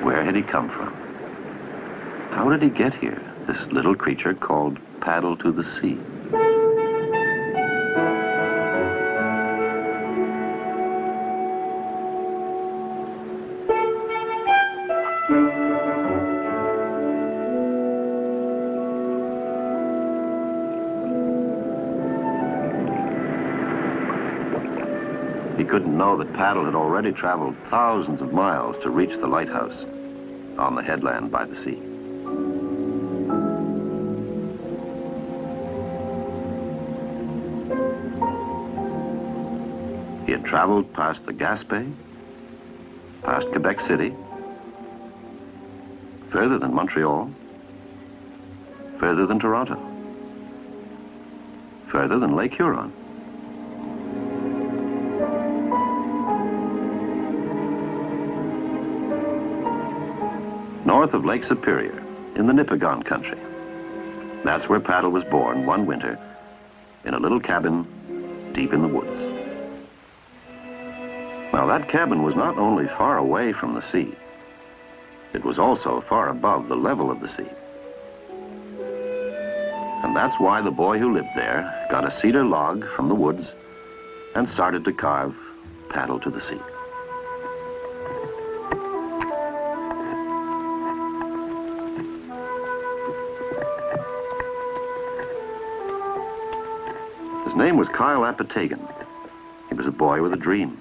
Where had he come from? How did he get here, this little creature called Paddle to the Sea? He couldn't know that Paddle had already traveled thousands of miles to reach the lighthouse on the headland by the sea. He had traveled past the Gaspé, past Quebec City, further than Montreal, further than Toronto, further than Lake Huron. North of Lake Superior, in the Nipigon country. That's where Paddle was born one winter, in a little cabin deep in the woods. Now, that cabin was not only far away from the sea, it was also far above the level of the sea. And that's why the boy who lived there got a cedar log from the woods and started to carve Paddle to the Sea. His name was Kyle Apatagan. He was a boy with a dream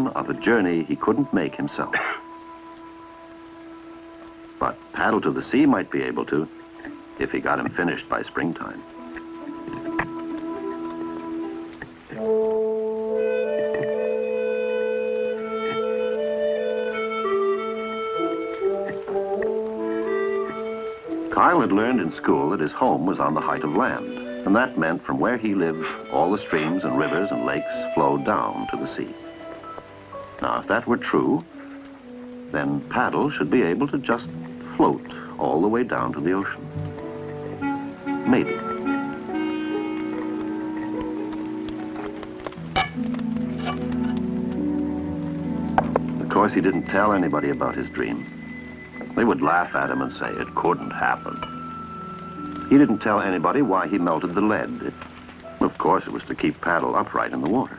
of a journey he couldn't make himself. But Paddle to the Sea might be able to, if he got him finished by springtime. Kyle had learned in school that his home was on the height of land, and that meant from where he lived, all the streams and rivers and lakes flowed down to the sea. Now, if that were true, then Paddle should be able to just float all the way down to the ocean. Maybe. Of course, he didn't tell anybody about his dream. They would laugh at him and say it couldn't happen. He didn't tell anybody why he melted the lead. Of course, it was to keep Paddle upright in the water.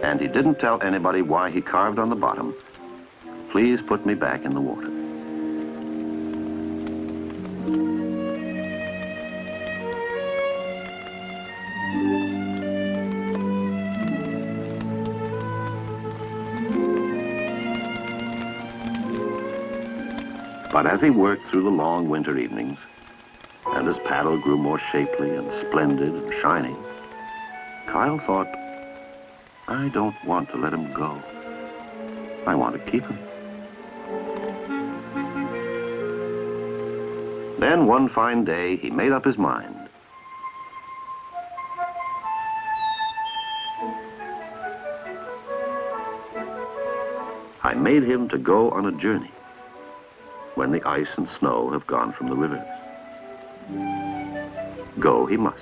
And he didn't tell anybody why he carved on the bottom, "Please put me back in the water." But as he worked through the long winter evenings, and as Paddle grew more shapely and splendid and shiny, Kyle thought, I don't want to let him go. I want to keep him. Then one fine day, he made up his mind. I made him to go on a journey when the ice and snow have gone from the rivers. Go he must.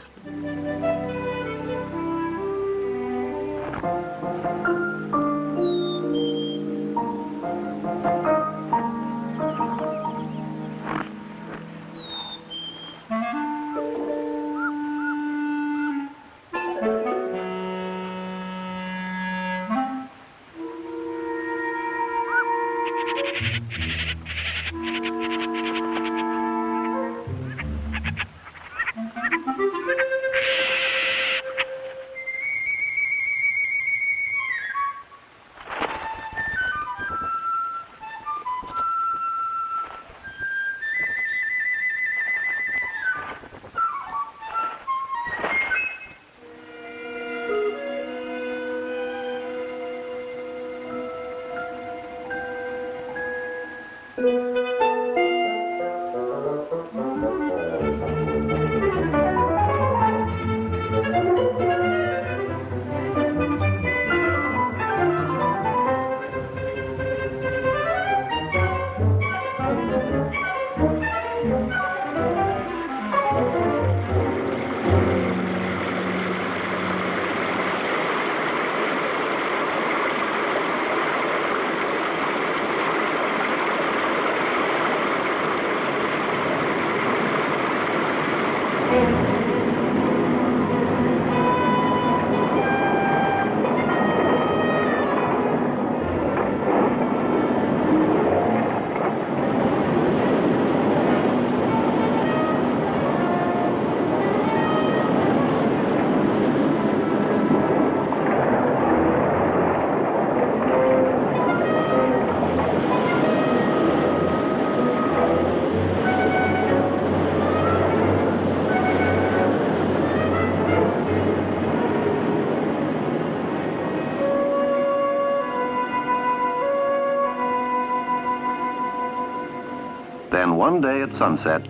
Then one day at sunset,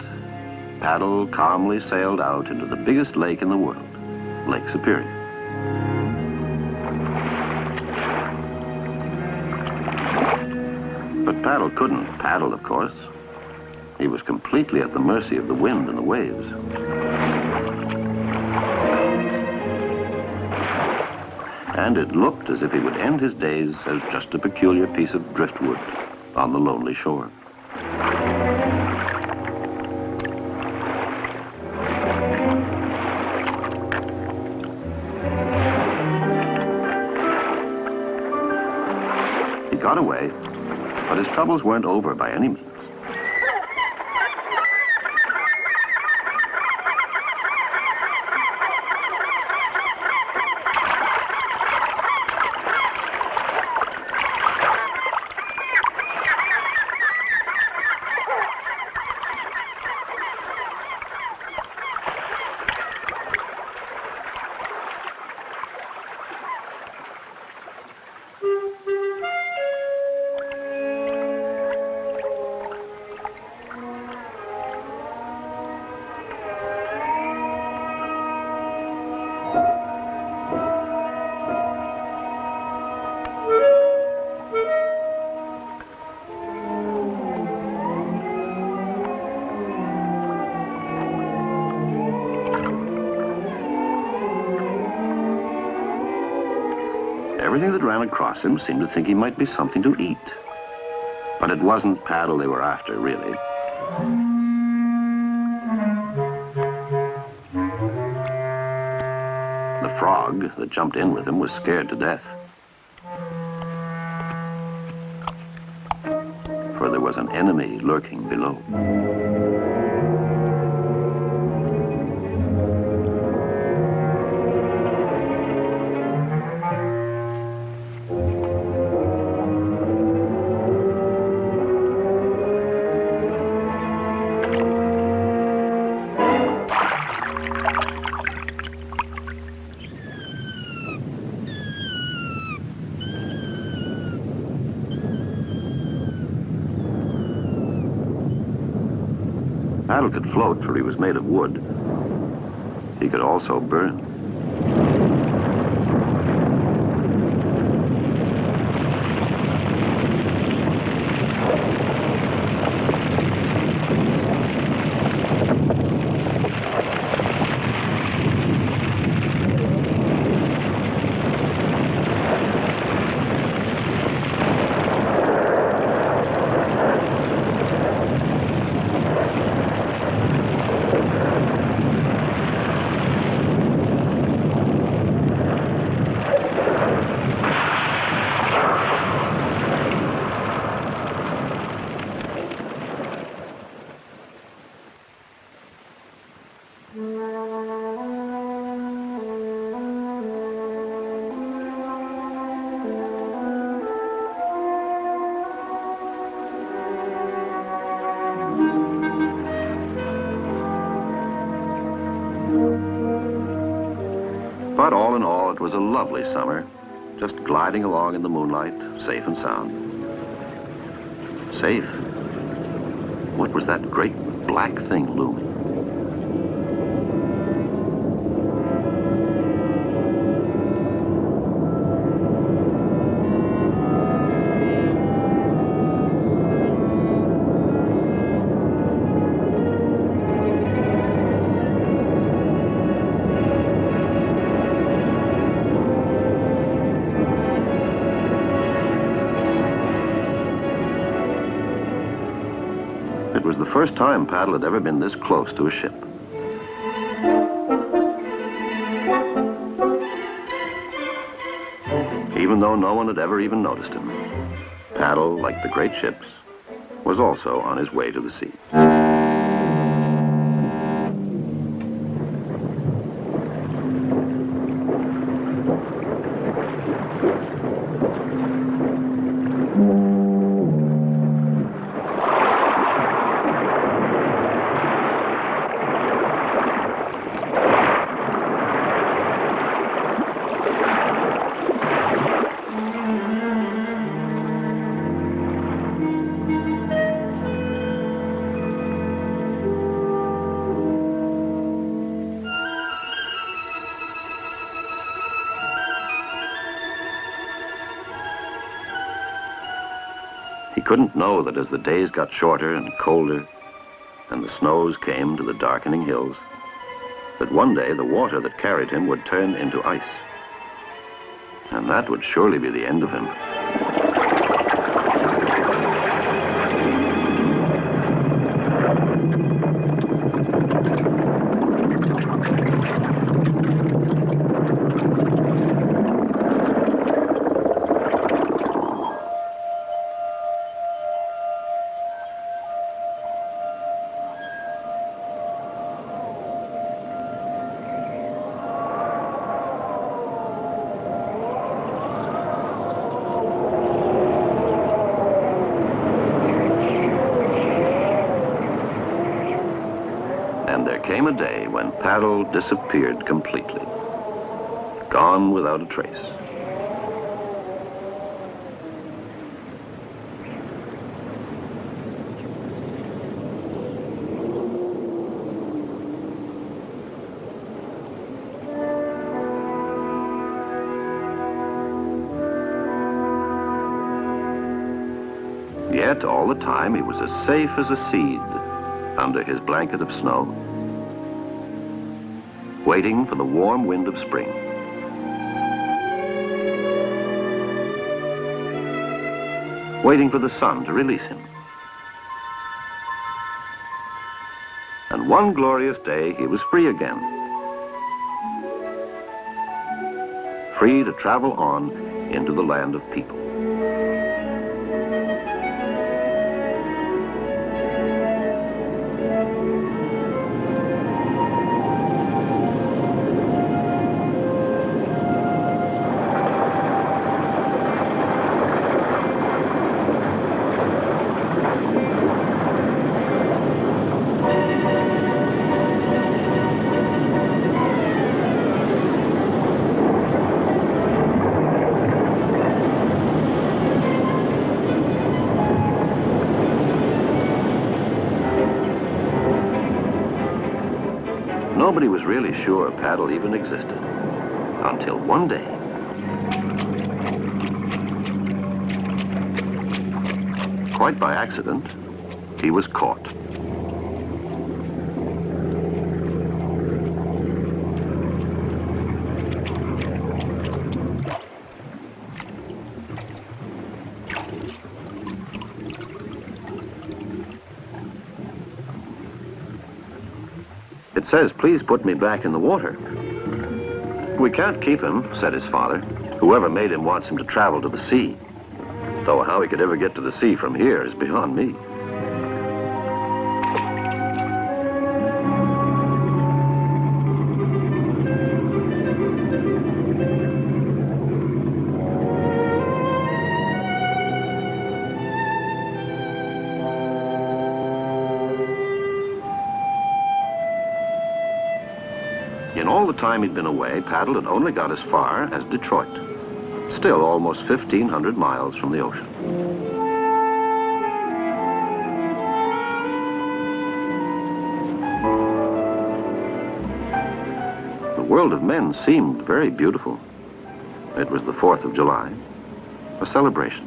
Paddle calmly sailed out into the biggest lake in the world, Lake Superior. But Paddle couldn't paddle, of course. He was completely at the mercy of the wind and the waves. And it looked as if he would end his days as just a peculiar piece of driftwood on the lonely shore. He got away, but his troubles weren't over by any means. Everything that ran across him seemed to think he might be something to eat. But it wasn't Paddle they were after, really. The frog that jumped in with him was scared to death. For there was an enemy lurking below. Paddle could float, for he was made of wood. He could also burn. But all in all, it was a lovely summer, just gliding along in the moonlight, safe and sound. Safe? What was that great black thing looming? It was the first time Paddle had ever been this close to a ship. Even though no one had ever even noticed him, Paddle, like the great ships, was also on his way to the sea. couldn't know that as the days got shorter and colder, and the snows came to the darkening hills, that one day the water that carried him would turn into ice. And that would surely be the end of him. And there came a day when Paddle disappeared completely, gone without a trace. Yet all the time he was as safe as a seed under his blanket of snow, waiting for the warm wind of spring. Waiting for the sun to release him. And one glorious day he was free again. Free to travel on into the land of people. Nobody was really sure Paddle even existed, until one day. Quite by accident, he was caught. It says, "Please put me back in the water." "We can't keep him," said his father. "Whoever made him wants him to travel to the sea. Though how he could ever get to the sea from here is beyond me." In all the time he'd been away, Paddle had only got as far as Detroit, still almost 1,500 miles from the ocean. The world of men seemed very beautiful. It was the 4th of July, a celebration.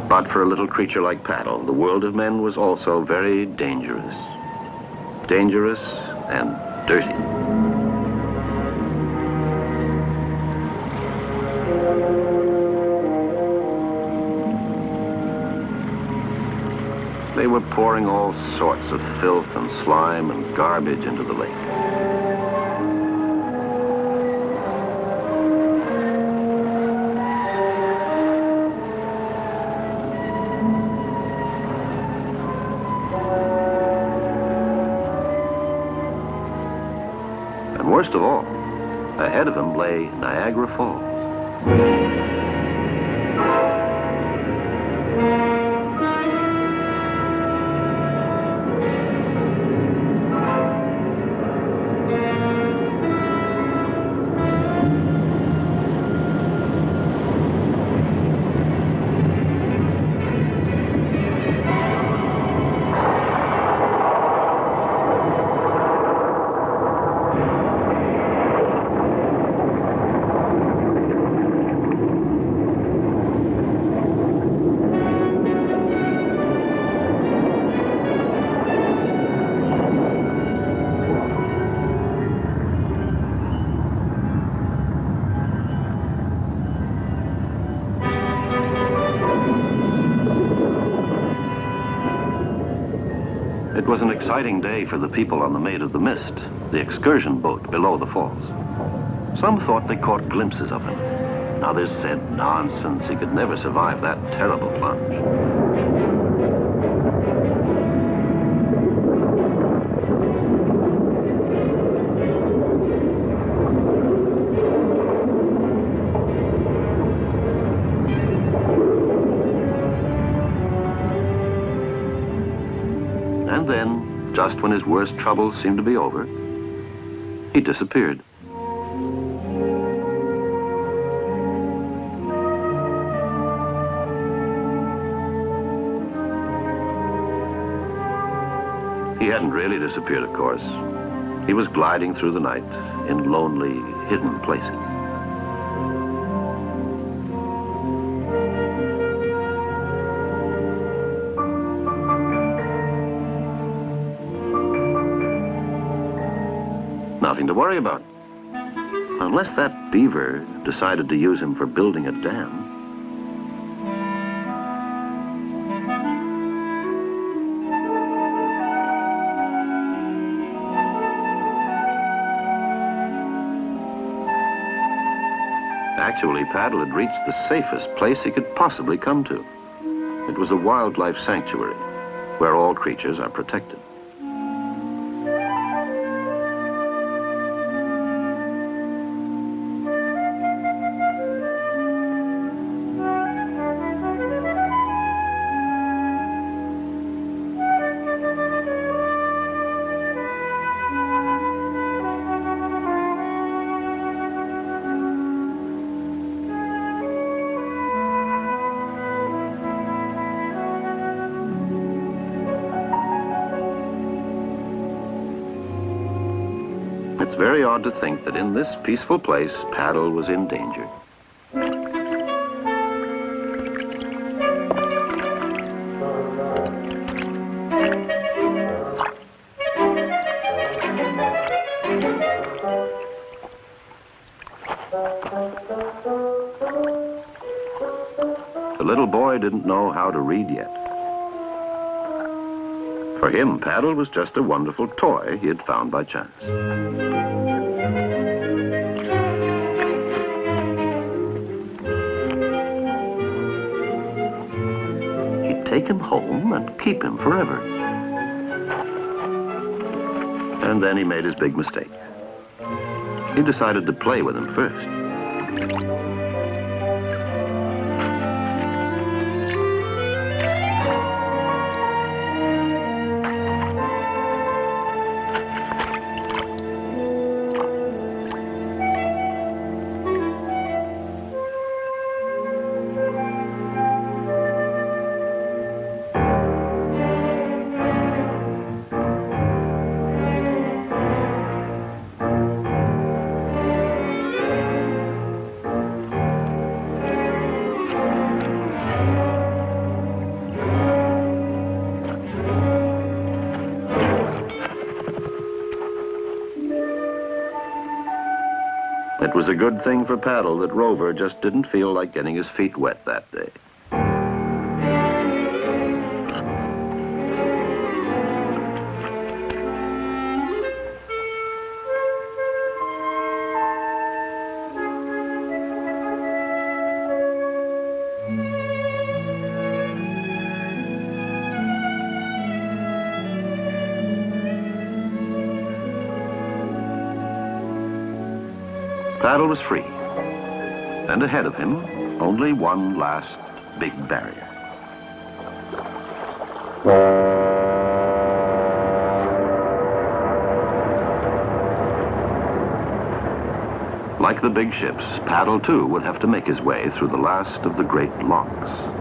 But for a little creature like Paddle, the world of men was also very dangerous. Dangerous and dirty. They were pouring all sorts of filth and slime and garbage into the lake. And worst of all, ahead of him lay Niagara Falls. was an exciting day for the people on the Maid of the Mist, the excursion boat below the falls. Some thought they caught glimpses of him. Others said nonsense, he could never survive that terrible plunge. And then, just when his worst troubles seemed to be over, he disappeared. He hadn't really disappeared, of course. He was gliding through the night in lonely, hidden places. Nothing to worry about. Unless that beaver decided to use him for building a dam. Actually, Paddle had reached the safest place he could possibly come to. It was a wildlife sanctuary where all creatures are protected. It's very odd to think that in this peaceful place, Paddle was in danger. The little boy didn't know how to read yet. For him, Paddle was just a wonderful toy he had found by chance. He'd take him home and keep him forever. And then he made his big mistake. He decided to play with him first. It was a good thing for Paddle that Rover just didn't feel like getting his feet wet that day. Paddle was free, and ahead of him, only one last big barrier. Like the big ships, Paddle too would have to make his way through the last of the great locks.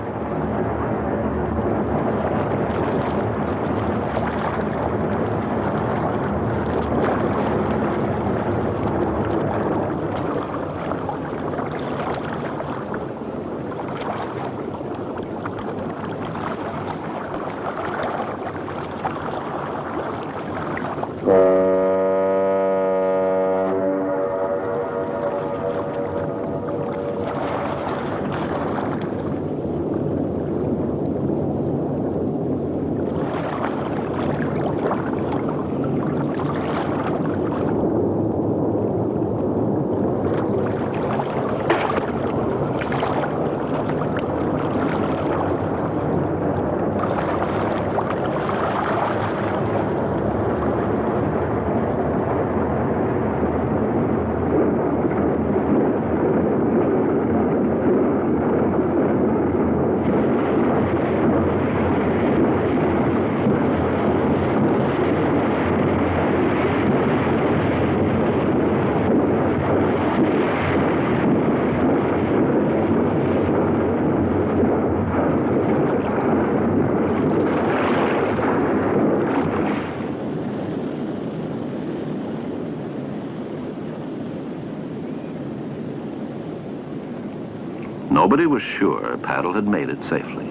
nobody was sure Paddle had made it safely.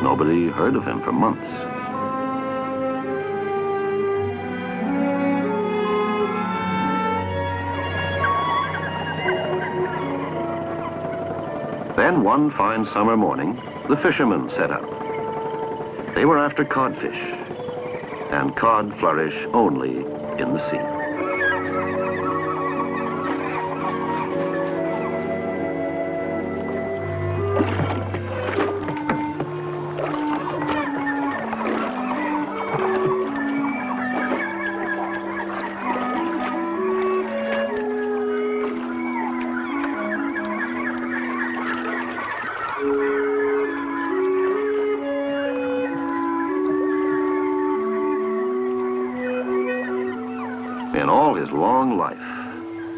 Nobody heard of him for months. Then one fine summer morning, the fishermen set out. They were after codfish, and cod flourish only in the sea. In all his long life,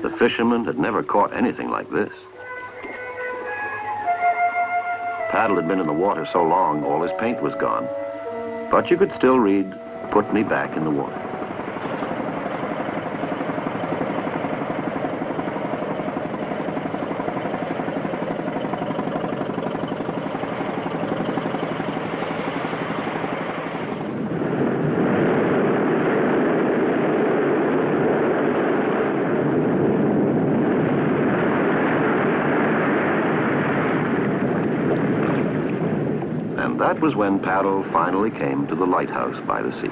the fisherman had never caught anything like this. Paddle had been in the water so long, all his paint was gone. But you could still read, "Put me back in the water." And that was when Paddle finally came to the lighthouse by the sea.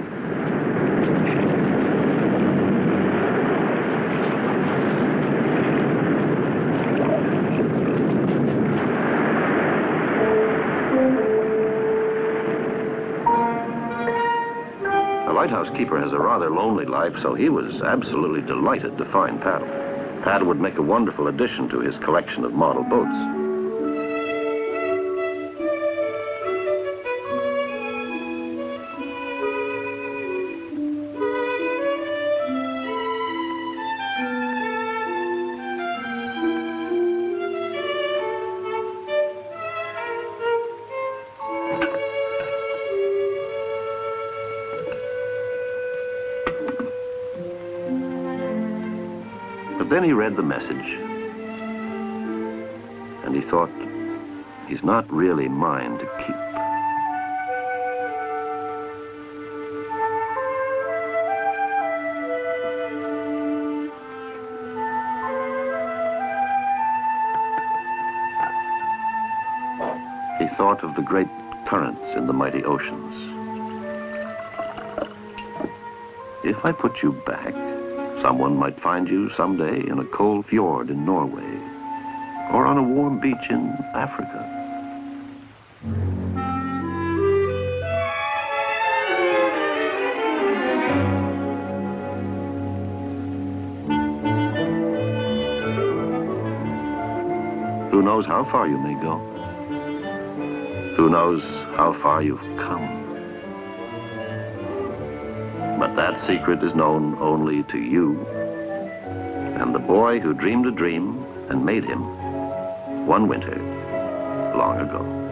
The lighthouse keeper has a rather lonely life, so he was absolutely delighted to find Paddle. Paddle would make a wonderful addition to his collection of model boats. But then he read the message, and he thought, he's not really mine to keep. He thought of the great currents in the mighty oceans. If I put you back, someone might find you someday in a cold fjord in Norway, or on a warm beach in Africa. Who knows how far you may go? Who knows how far you've come? But that secret is known only to you and the boy who dreamed a dream and made him one winter long ago.